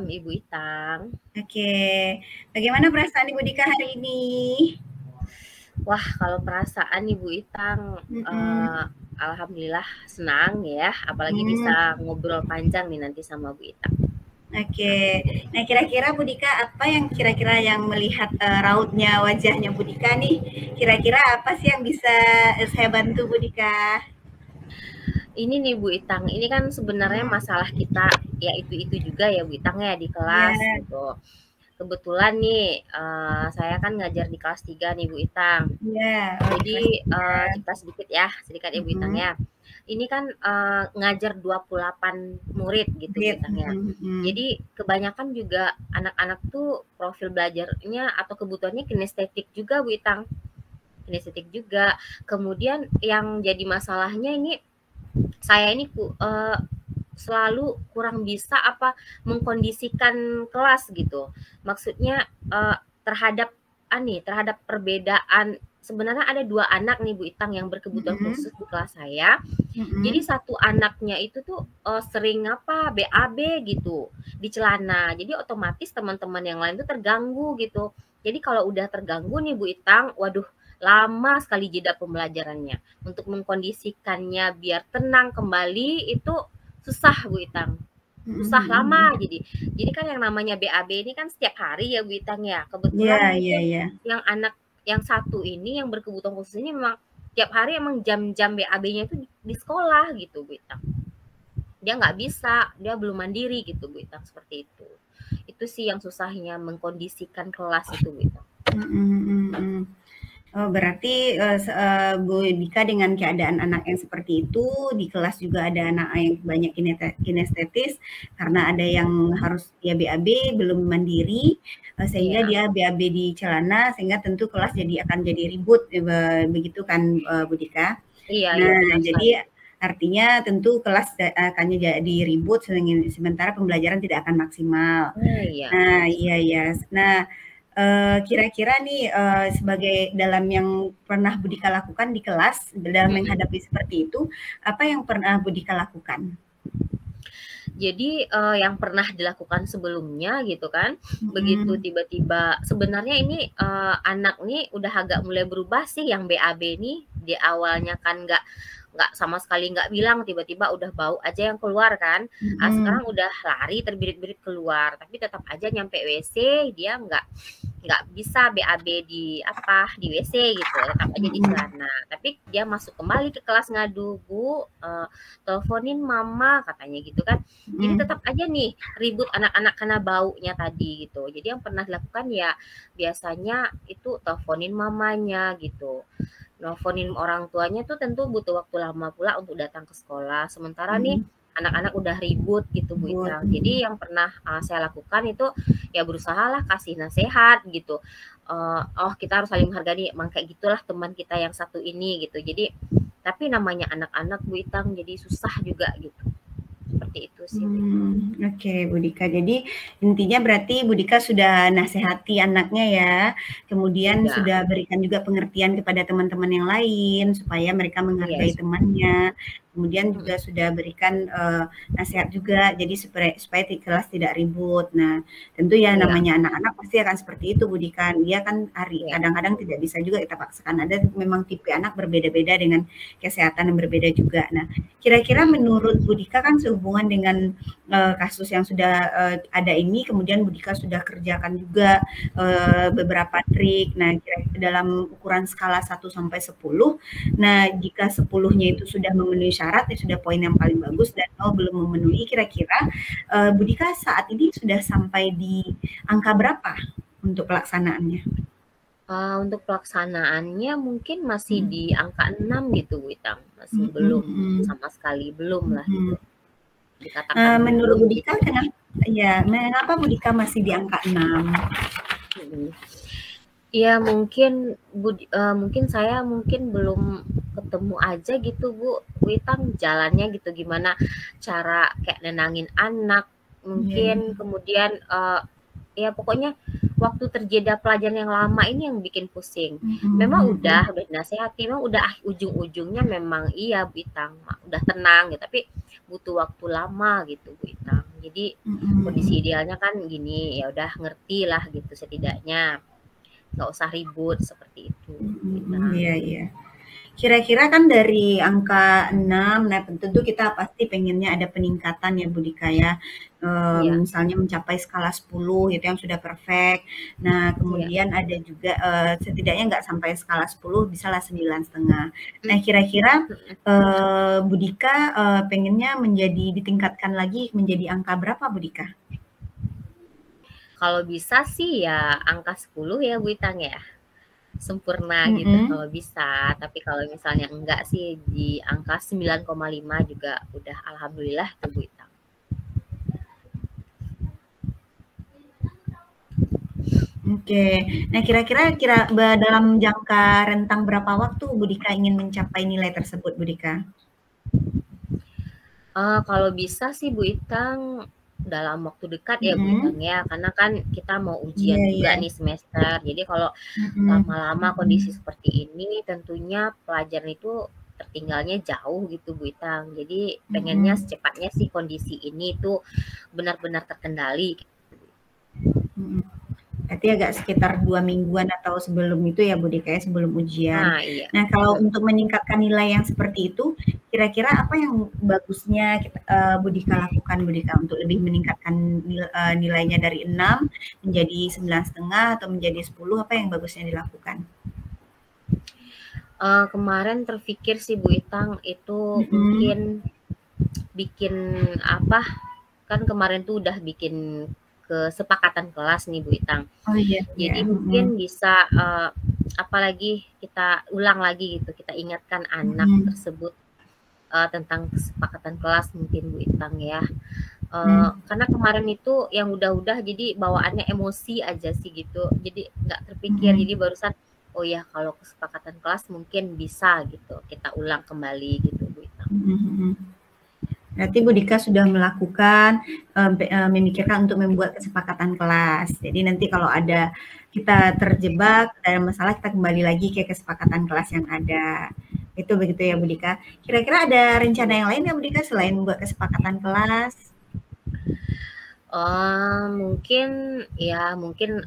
malam Ibu Itang. Oke, bagaimana perasaan Ibu Dika hari ini? Wah, kalau perasaan Ibu Itang, Mhm, alhamdulillah senang ya, apalagi bisa mhm, ngobrol panjang nih nanti sama Bu Itang. oke. Nah, kira-kira Bu Dika apa yang kira-kira yang melihat rautnya wajahnya Bu Dika nih? Kira-kira apa sih yang bisa saya bantu Bu Dika? Ini nih Bu Itang, ini kan sebenarnya Hmm, masalah kita ya itu-itu juga ya Bu Itang ya di kelas ya, gitu. Kebetulan nih, saya kan ngajar di kelas 3 nih Bu Itang. ya, oh di kelas Jadi, 3. cerita sedikit ya Bu Itang Mhm, ya. Ini kan, ngajar 28 murid gitu Bu Rit, Itang ya. mhm, Jadi kebanyakan juga anak-anak tuh profil belajarnya atau kebutuhannya kinestetik juga Bu Itang, kinestetik juga. Kemudian yang jadi masalahnya ini, saya ini selalu kurang bisa mengkondisikan kelas gitu. Maksudnya terhadap terhadap perbedaan sebenarnya ada dua anak nih Bu Itang yang berkebutuhan mhm, khusus di kelas saya. Jadi mhm, satu anaknya itu tuh sering BAB gitu di celana. Jadi otomatis teman-teman yang lain tuh terganggu gitu. Jadi kalau udah terganggu nih Bu Itang, waduh lama sekali jeda pembelajarannya. Untuk mengkondisikannya biar tenang kembali itu susah Bu Itang. Susah mhm, lama jadi kan yang namanya BAB ini kan setiap hari ya Bu Itang ya. Kebetulan ya, ya, mungkin ya. yang anak yang satu ini yang berkebutuhan khusus ini memang tiap hari emang jam-jam BAB-nya itu di sekolah gitu Bu Itang. Dia nggak bisa, dia belum mandiri gitu Bu Itang seperti itu. Itu sih yang susahnya mengkondisikan kelas itu Bu Itang. Mhm, mhm, mhm. Oh, berarti Bu Dika dengan keadaan anak yang seperti itu, di kelas juga ada anak yang banyak kinestetis, karena ada yang harus dia BAB, belum mandiri, sehingga Iya, dia BAB di celana, sehingga tentu kelas akan jadi ribut, begitu kan Bu Dika? iya, iya Nah, benar jadi sekali. artinya tentu kelas akan jadi ribut, sementara pembelajaran tidak akan maksimal. Iya Nah, benar iya sekali. ya. Nah, kira-kira nih, sebagai dalam yang pernah Budika lakukan di kelas, dalam Mm-mm. menghadapi seperti itu, apa yang pernah Budika lakukan? Jadi, yang pernah dilakukan sebelumnya gitu kan, begitu Mhm, tiba-tiba sebenarnya ini, anak nih udah agak mulai berubah sih yang BAB nih, di awalnya kan nggak sama sekali nggak bilang, tiba-tiba udah bau aja yang keluar kan. mhm, Sekarang udah lari terbirit-birit keluar, tapi tetap aja nyampe WC dia nggak bisa BAB di WC gitu, tetap aja di mhm, celana. Tapi dia masuk kembali ke kelas ngadu, "Bu, teleponin mama," katanya gitu kan. Jadi mhm, tetap aja nih ribut anak-anak karena baunya tadi gitu. Jadi yang pernah dilakukan ya biasanya itu teleponin mamanya gitu. Nelfonin orang tuanya tuh tentu butuh waktu lama pula untuk datang ke sekolah. Sementara nih mhm, anak-anak udah ribut gitu Bu ribut, Itang. mhm, Jadi yang pernah saya lakukan itu ya berusahalah kasih nasihat gitu. Oh kita harus saling menghargai, emang kayak gitulah teman kita yang satu ini gitu. Jadi tapi namanya anak-anak Bu Itang jadi susah juga gitu. Seperti itu sih Bu Itang. oke Bu Dika. Jadi intinya berarti Bu Dika sudah nasihati anaknya ya, kemudian Sudah, sudah berikan juga pengertian kepada teman-teman yang lain supaya mereka iya menghargai sudah. temannya, kemudian Mhm, juga sudah berikan, nasihat juga jadi supaya di kelas tidak ribut. Nah, tentu ya iya, namanya anak-anak pasti akan seperti itu Bu Dika, dia kan iya, kadang-kadang tidak bisa juga kita paksakan, ada memang tipe anak berbeda-beda dengan kesehatan yang berbeda juga. Nah, kira-kira mhm, menurut Bu Dika kan sehubungan dengan kasus yang sudah ada ini, kemudian Bu Dika sudah kerjakan juga beberapa trik. Nah, dalam ukuran skala 1 sampai 10, nah jika 10-nya itu sudah memenuhi syarat, ya sudah poin yang paling bagus, dan 0 belum memenuhi, kira-kira Bu Dika saat ini sudah sampai di angka berapa untuk pelaksanaannya? untuk pelaksanaannya mungkin masih Mhm. di angka 6 gitu Bu Itang, masih Mhm, belum mhm, sama sekali, belum lah mhm. gitu, dikatakan Menurut belum Bu gitu Dika Bu. mengapa Bu Dika masih di angka 6? Mhm. Iya mungkin saya mungkin belum ketemu aja gitu Bu Itang jalannya gitu, gimana cara kayak nenangin anak, mungkin Iya. kemudian, ya pokoknya waktu terjeda pelajaran yang lama ini yang bikin pusing. Memang Mhm, udah dinasehati, memang udah ujung-ujungnya memang iya Bu Itang, udah tenang gitu, tapi butuh waktu lama gitu Bu Itang. Jadi kondisi Mhm. idealnya kan gini, ya udah ngerti lah gitu setidaknya, nggak usah ribut seperti itu, Mhm, Wita. iya iya. Kira-kira kan dari angka 6, nah tentu kita pasti pengennya ada peningkatan ya Bu Dika ya. Iya, Misalnya mencapai skala 10 itu yang sudah perfect. Nah, iya. kemudian ada juga setidaknya nggak sampai skala 10, bisalah 9,5. Mmm, Nah, kira-kira mhm. Bu Dika pengennya menjadi ditingkatkan lagi menjadi angka berapa Bu Dika? Kalau bisa sih ya angka 10 ya Bu Itang ya, sempurna gitu Mhm. kalau bisa, tapi kalau misalnya enggak sih di angka 9,5 juga udah alhamdulillah tuh Bu Itang. Oke. Nah, dalam jangka rentang berapa waktu Bu Dika ingin mencapai nilai tersebut, Bu Dika? Kalau bisa sih Bu Itang dalam waktu dekat ya Bu Itang Mhm. ya, karena kan kita mau ujian Iya juga iya. nih semester. Jadi kalau Mhm. lama-lama kondisi seperti ini tentunya pelajaran itu tertinggalnya jauh gitu Bu Itang. Jadi pengennya Mhm. secepatnya sih kondisi ini tuh benar-benar terkendali. Mhm. Berarti agak sekitar 2 mingguan atau sebelum itu ya Bu Dika ya, sebelum ujian. Nah iya, Nah, kalau mhm. untuk meningkatkan nilai yang seperti itu, kira-kira apa yang bagusnya Bu Dika lakukan Bu Dika untuk lebih meningkatkan nilainya dari 6 menjadi 9,5 atau menjadi 10, apa yang bagusnya dilakukan? Kemarin terpikir sih Bu Itang itu Mhm. mungkin bikin apa, kan kemarin tuh udah bikin kesepakatan kelas nih Bu Itang. Oh iya iya, Jadi mhm. mungkin bisa, apalagi kita ulang lagi gitu, kita ingatkan anak Mhm. tersebut, tentang kesepakatan kelas mungkin Bu Itang ya. Mmm. Karena kemarin itu yang udah-udah jadi bawaannya emosi aja sih gitu, jadi nggak terpikir. Jadi Mhm. barusan, oh ya kalau kesepakatan kelas mungkin bisa gitu, kita ulang kembali gitu Bu Itang. Mhm mhm. Berarti Bu Dika sudah melakukan, memikirkan untuk membuat kesepakatan kelas. Jadi nanti kalau ada kita terjebak dalam masalah, kita kembali lagi ke kesepakatan kelas yang ada. Itu begitu ya Bu Dika? Kira-kira ada rencana Iya. yang lain ya Bu Dika selain membuat kesepakatan kelas? Mungkin ya mungkin,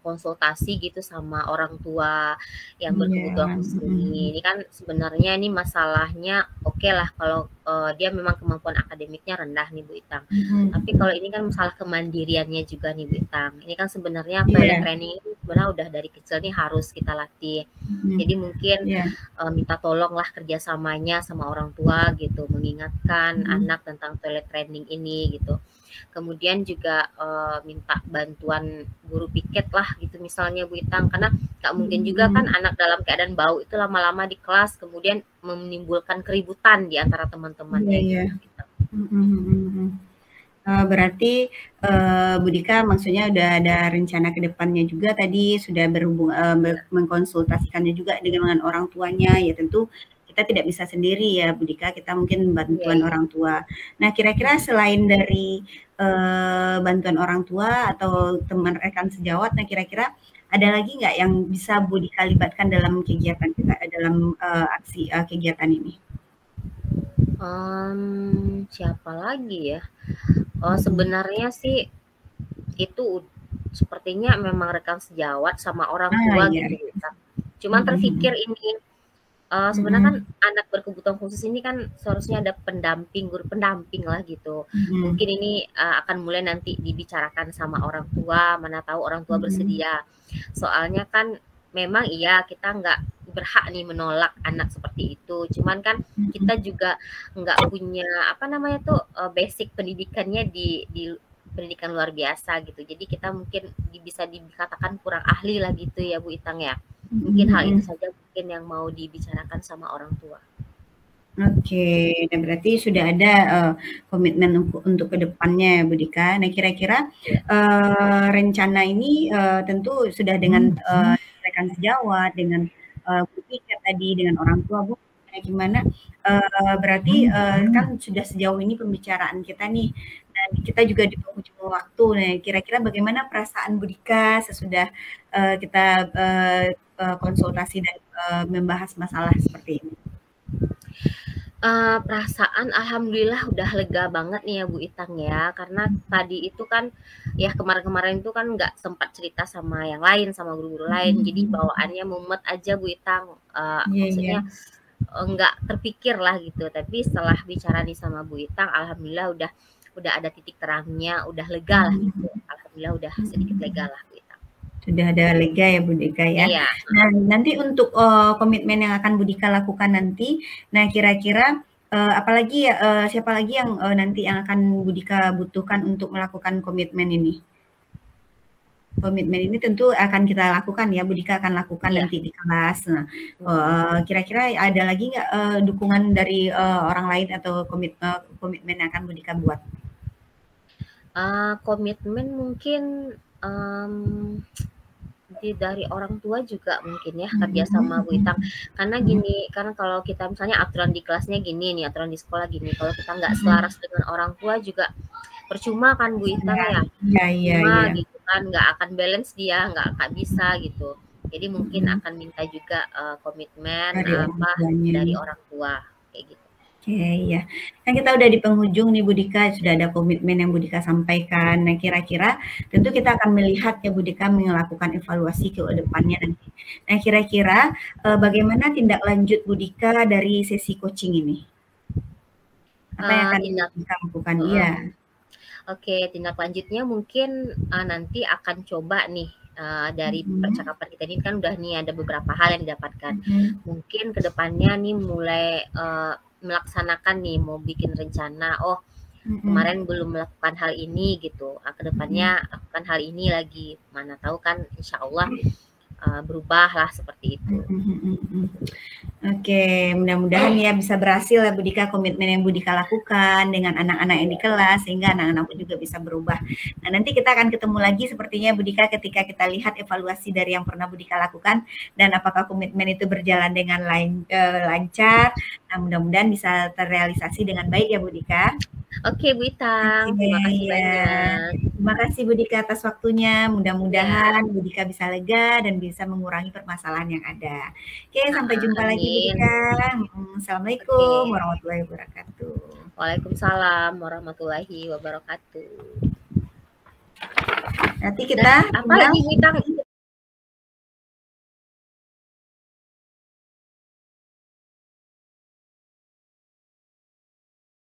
konsultasi gitu sama orang tua yang berkebutuhan Iya, khusus mhm. ini. Ini kan sebenarnya ini masalahnya oke lah kalau, dia memang kemampuan akademiknya rendah nih Bu Itang. Tapi Mhm. kalau ini kan masalah kemandiriannya juga nih Bu Itang. Ini kan sebenarnya toilet Iya, training ini sebenarnya udah dari kecil nih harus kita latih. mhm. Jadi mungkin, Iya, minta tolonglah kerjasamanya sama orang tua gitu, mengingatkan mhm. anak tentang toilet training ini gitu. Kemudian juga, minta bantuan guru piket lah gitu misalnya Bu Itang, karena nggak mungkin Mhm juga kan mhm. anak dalam keadaan bau itu lama-lama di kelas kemudian menimbulkan keributan di antara Iya teman-temannya iya. gitu Bu Itang. Mhm mhm mhm. Berarti, Bu Dika maksudnya udah ada rencana ke depannya juga tadi sudah Iya, mengkonsultasikannya juga dengan orang tuanya, ya tentu kita tidak bisa sendiri ya Bu Dika, kita mungkin iya bantuan iya, orang tua. Nah, kira-kira mhm. selain dari, bantuan orang tua atau teman rekan sejawat, nah kira-kira ada lagi nggak yang bisa Bu Dika libatkan dalam kegiatan kita dalam, aksi, kegiatan ini? Siapa lagi ya? Mhm. Sebenarnya sih itu sepertinya memang rekan sejawat sama orang Ah, tua iya gitu Bu iya. Itang. Cuman Mhm terpikir mhm. ini, sebenarnya kan Mhm. anak berkebutuhan khusus ini kan seharusnya ada pendamping, guru pendamping lah gitu. Mhm. Mungkin ini, akan mulai nanti dibicarakan sama orang tua, mana tahu orang tua Mhm. bersedia. Soalnya kan memang iya kita nggak berhak nih menolak anak seperti itu, cuman kan Mhm. kita juga nggak punya, apa namanya tuh, basic pendidikannya di pendidikan luar biasa gitu. Jadi kita mungkin bisa dikatakan kurang ahli lah gitu ya Bu Itang ya. Mhm Mungkin hal itu mhm. saja mungkin yang mau dibicarakan sama orang tua. Oke, nah berarti sudah ada, komitmen untuk ke depannya ya, Bu Dika. Nah kira-kira, Iya. rencana ini, tentu sudah dengan, rekan sejawat, dengan, guru piket tadi, dengan orang tua, Bu, kayak gimana, berarti, kan sudah sejauh ini pembicaraan kita nih, dan kita juga di penghujung waktu. Nah, kira-kira bagaimana perasaan Bu Dika sesudah, kita, konsultasi dan, membahas masalah seperti ini? Perasaan alhamdulillah udah lega banget nih ya Bu Itang ya, karena tadi itu kan, ya kemarin-kemarin itu kan nggak sempat cerita sama yang lain, sama guru-guru lain, jadi bawaannya mumet aja Bu Itang, Iya, iya. maksudnya, nggak terpikir lah gitu. Tapi setelah bicara nih sama Bu Itang, alhamdulillah udah ada titik terangnya, udah lega lah gitu, alhamdulillah udah sedikit lega lah Bu Itang. Sudah ada lega ya Bu Dika ya. Iya. Nah, nanti untuk komitmen yang akan Bu Dika lakukan nanti, nah kira-kira apalagi ya, siapa lagi yang nanti yang akan Bu Dika butuhkan untuk melakukan komitmen ini? Komitmen ini tentu akan kita lakukan ya, Bu Dika akan lakukan Iya. nanti di kelas. Nah, kira-kira ada lagi nggak dukungan dari orang lain atau komitmen yang akan Bu Dika buat? Komitmen mungkin, dari orang tua juga mungkin ya, kerja sama Bu Itang. Karena gini, karena kalau kita misalnya aturan di kelasnya gini nih, aturan di sekolah gini, kalau kita nggak selaras dengan orang tua juga percuma kan Bu Itang ya. Iya, iya, Percuma iya. gitu kan, nggak akan balance dia, nggak bisa gitu. Jadi mungkin akan minta juga komitmen Dari orang apa tuanya. dari orang tua kayak gitu. Oke, ya. Kan kita udah di penghujung nih Bu Dika, sudah ada komitmen yang Bu Dika sampaikan. Nah, kira-kira tentu kita akan melihat ya Bu Dika melakukan evaluasi ke depannya nanti. Nah, kira-kira bagaimana tindak lanjut Bu Dika dari sesi coaching ini? Apa yang akan Tindak Bu Dika lakukan? heeh. Iya. Oke, tindak lanjutnya mungkin nanti akan coba nih dari percakapan kita ini kan udah nih ada beberapa hal yang didapatkan. Mungkin kedepannya nih mulai melaksanakan nih, mau bikin rencana, oh kemarin belum melakukan hal ini gitu, kedepannya lakukan hal ini lagi, mana tahu kan insya Allah berubah lah seperti itu. Oke, mudah-mudahan ya bisa berhasil ya Bu Dika komitmen yang Bu Dika lakukan dengan anak-anak yang di kelas sehingga anak-anak juga bisa berubah. Nah, nanti kita akan ketemu lagi sepertinya Bu Dika ketika kita lihat evaluasi dari yang pernah Bu Dika lakukan dan apakah komitmen itu berjalan dengan lancar. Nah, mudah-mudahan bisa terrealisasi dengan baik ya Bu Dika. Oke Bu Itang, terima kasih banyak. Terima kasih Bu Dika atas waktunya. Mudah-mudahan Bu Dika bisa lega dan bisa mengurangi permasalahan yang ada. Oke, sampai jumpa lagi Bu Dika. Assalamualaikum warahmatullahi wabarakatuh. Waalaikumsalam warahmatullahi wabarakatuh. Nanti kita apa lagi Bu Itang?